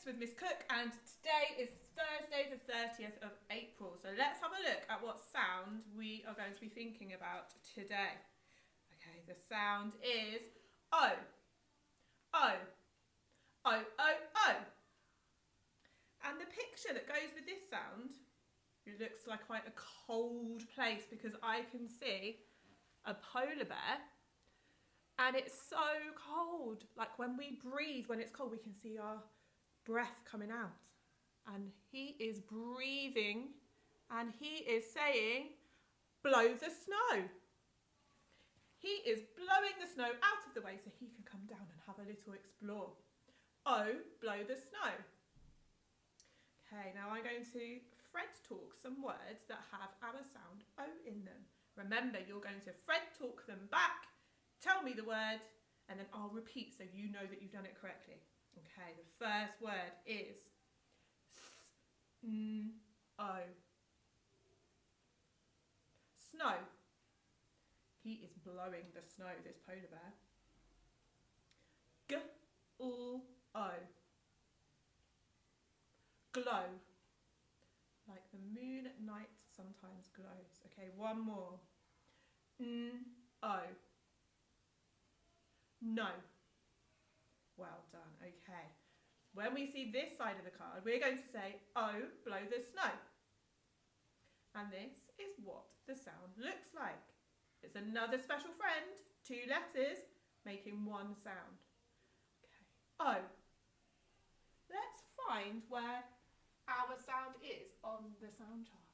with Miss Cook, and today is Thursday the 30th of April. So let's have a look at what sound we are going to be thinking about today. Okay, the sound is O. O. O, O, O. And the picture that goes with this sound, it looks like quite a cold place because I can see a polar bear and it's so cold. Like when we breathe, when it's cold, we can see our breath coming out. And he is breathing and he is saying, blow the snow. He is blowing the snow out of the way so he can come down and have a little explore. Oh, blow the snow. Okay, now I'm going to Fred talk some words that have our sound O in them. Remember, you're going to Fred talk them back, tell me the word, and then I'll repeat so you know that you've done it correctly. Okay, the first word is S-N-O. Snow. He is blowing the snow, this polar bear. G-L-O. Glow. Like the moon at night sometimes glows. Okay, one more. N-O. No. Well done, okay. When we see this side of the card, we're going to say, oh, blow the snow. And this is what the sound looks like. It's another special friend, 2 letters, making one sound. Okay, O. Let's find where our sound is on the sound chart.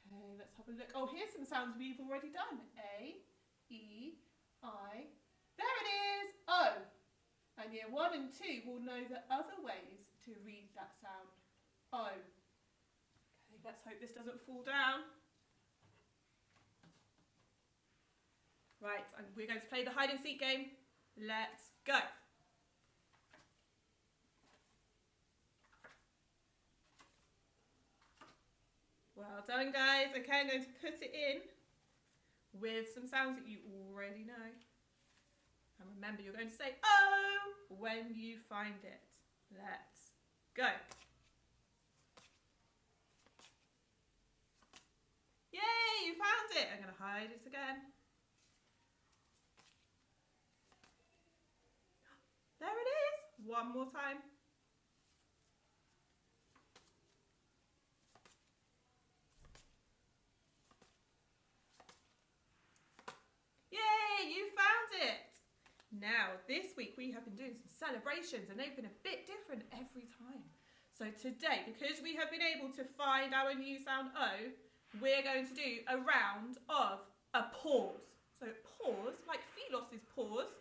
Okay, let's have a look. Oh, here's some sounds we've already done. A, E, I. There it is, O. And year 1 and 2 will know the other ways to read that sound. O. Okay, let's hope this doesn't fall down. Right, we're going to play the hide and seek game. Let's go. Well done, guys. Okay, I'm going to put it in with some sounds that you already know. And remember, you're going to say oh when you find it. Let's go. Yay, you found it. I'm going to hide it again. There it is. One more time. Yay, you found it. Now, this week we have been doing some celebrations and they've been a bit different every time. So today, because we have been able to find our new sound O, we're going to do a round of applause. So pause, like Philos' pause.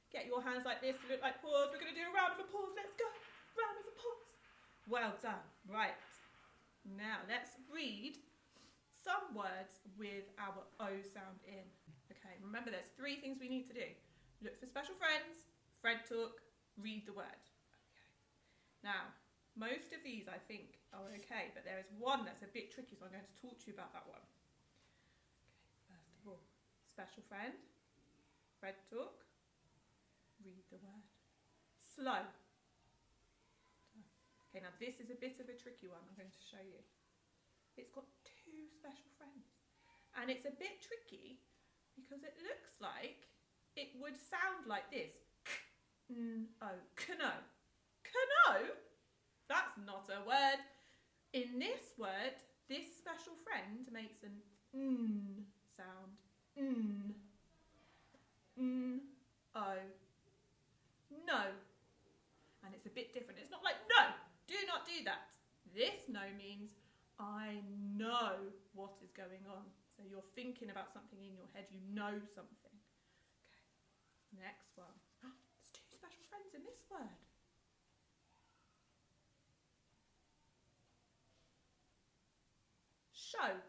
Get your hands like this to look like pause. We're going to do a round of applause. Let's go. Round of applause. Well done. Right. Now let's read some words with our O sound in. Okay, remember there's 3 things we need to do. Look for special friends, Fred talk, read the word. Okay. Now, most of these I think are okay, but there is one that's a bit tricky, so I'm going to talk to you about that one. Okay, first of all, special friend, Fred talk, read the word. Slow. Okay, now this is a bit of a tricky one I'm going to show you. It's got 2 special friends. And it's a bit tricky because it looks like it would sound like this. K-n-o. Kno. Kno? That's not a word. In this word, this special friend makes an n sound. N. N-o. No. And it's a bit different. It's not like no, do not do that. This no means I know what is going on. So you're thinking about something in your head, you know something. Okay, next one. There's 2 special friends in this word. Show.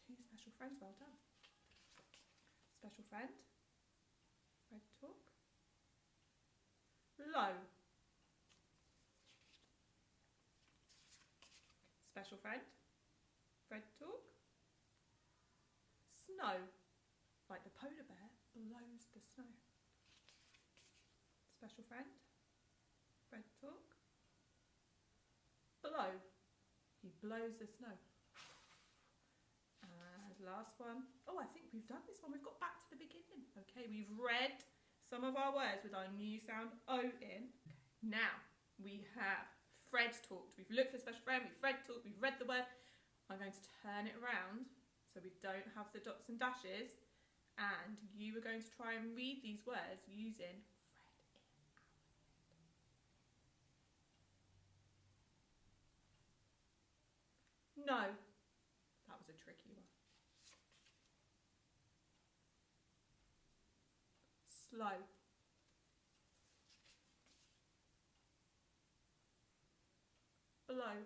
2 special friends, well done. Special friend. Fred talk. Low. Special friend. Fred talk. Snow. Like the polar bear blows the snow. Special friend. Fred talk. Blow. He blows the snow. And last one. Oh, I think we've done this one. We've got back to the beginning. Okay, we've read some of our words with our new sound O in. Now, we have Fred talked. We've looked for a special friend. We've Fred talked. We've read the word. I'm going to turn it around so we don't have the dots and dashes. And you are going to try and read these words using Fred in. No, that was a tricky one. Slow. Blow.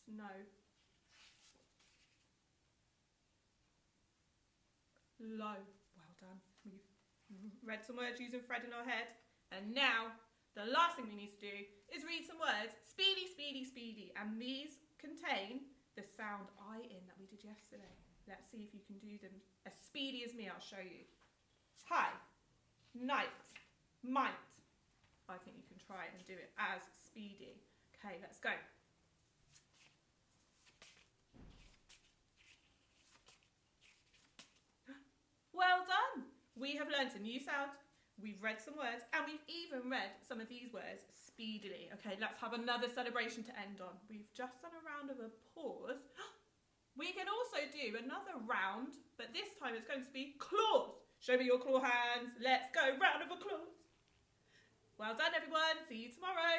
Snow. Low. Well done. We've read some words using Fred in our head. And now, the last thing we need to do is read some words. Speedy, speedy, speedy. And these contain the sound I in that we did yesterday. Let's see if you can do them as speedy as me. I'll show you. Hi. Night. Might. I think you can try and do it as speedy. Okay, let's go. Well done! We have learnt a new sound, we've read some words, and we've even read some of these words speedily. Okay, let's have another celebration to end on. We've just done a round of applause. We can also do another round, but this time it's going to be claws. Show me your claw hands. Let's go, round of applause. Well done, everyone. See you tomorrow.